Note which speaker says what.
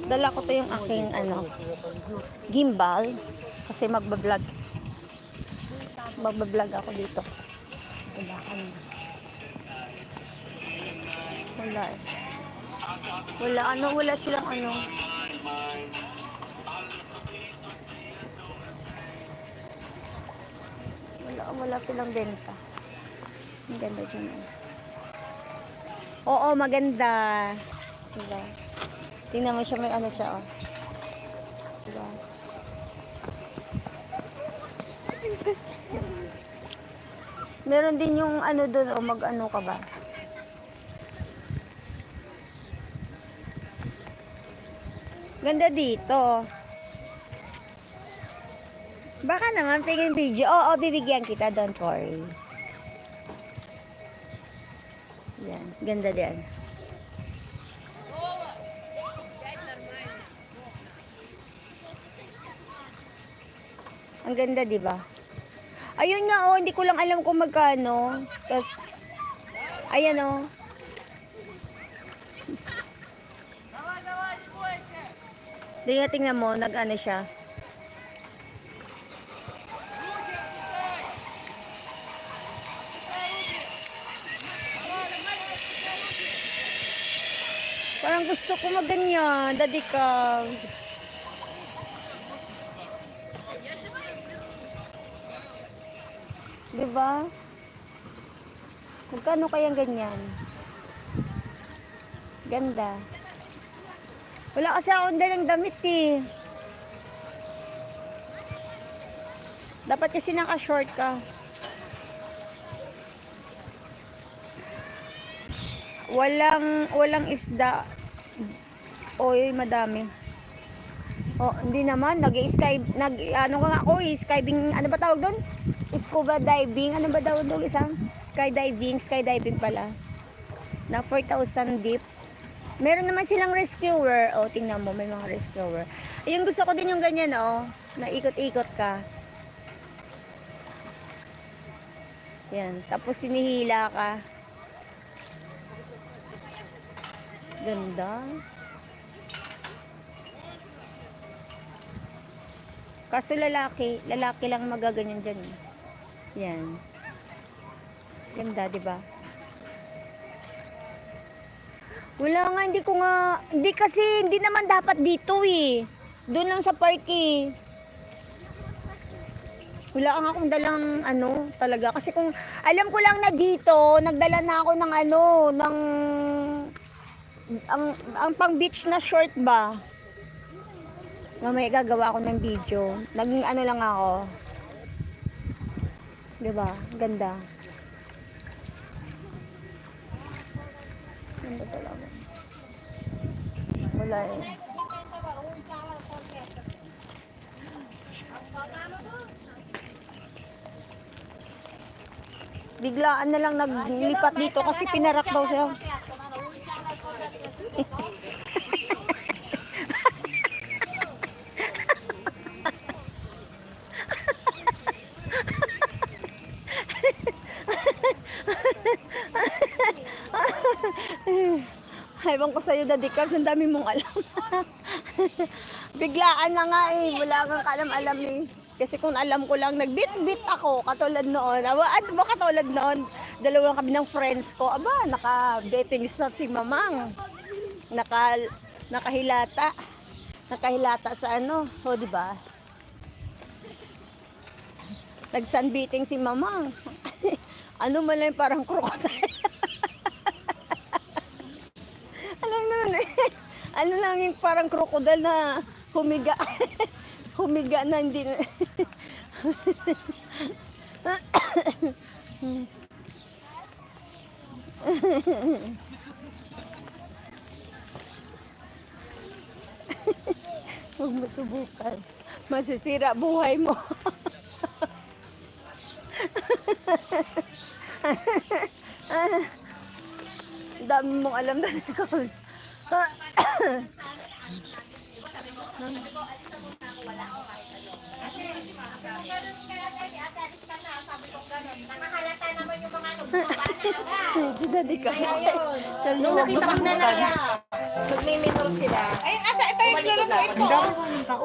Speaker 1: Dala ko to yung aking gimbal kasi magbablog. Magbablog ako dito. Wala ka na. Wala eh. Wala silang wala silang benta. Ang ganda dyan eh. Oo, maganda. Diba? Tingnan mo siya, may siya, oh. Diba? Meron din yung doon, o mag-ano ka ba? Ganda dito. Baka naman tingin video. Oo, bibigyan kita, don't worry. Yan, ganda din. Ang ganda, di ba? Ayun nga, oh, hindi ko lang alam kung magkano. Tapos, ayan, oh. Tingnan mo, nag-ano siya. Parang gusto ko maganyan, daddy ka. Diba? Magkano kayang ganyan? Ganda. Wala kasi akong dalang damit eh. Dapat kasi naka-short ka. Walang isda. Oy, madami. Oh, hindi naman nag-sky skiving, ano ba tawag doon? Scuba diving, ano ba daw doon isang? Skydiving pala. Na 4,000 deep. Meron naman silang rescuer. Oh, tingnan mo, may mga rescuer. Ayun, gusto ko din yung ganyan, oh, na ikot-ikot ka. Yan, tapos sinihila ka. Ganda. Kaso lalaki lang magaganyan dyan. Yan. Ganda, di ba? Wala nga, hindi naman dapat dito eh. Doon lang sa park eh. Wala nga akong dalang talaga. Kasi kung alam ko lang na dito, nagdala na ako ng ang pang beach na short ba? Mamaya gagawa ako ng video. Naging lang ako. Diba? Ganda. Ganda talaga. Wala eh. Biglaan na lang naglipat dito kasi pinarak daw siya. Ewan ko sa'yo, Daddy Carls, ang dami mong alam. Biglaan na nga eh, wala kang kalam-alam eh. Kasi kung alam ko lang, nagbit-bit ako, katulad noon. At ba katulad noon, dalawa kami ng friends ko. Aba, naka-betting slot si Mamang. Nakahilata. Nakahilata sa o diba? Nag-sunbeating si Mamang. Ano man lang, parang crocodile. Ano lang yung parang crocodile na humiga. Humiga na hindi na. Huwag mo subukan. Masisira buhay mo. Dami mong alam na Nichols.
Speaker 2: Nakahalata naman yung mga bumaba.
Speaker 1: Si Daddy ka. Sa
Speaker 2: Nung
Speaker 1: luwag
Speaker 2: nakita ko na
Speaker 1: masabukan.
Speaker 2: nila, magmiminor sila.
Speaker 3: Ay, asa ito yung
Speaker 2: ito.
Speaker 3: Ang dami ko ng tao.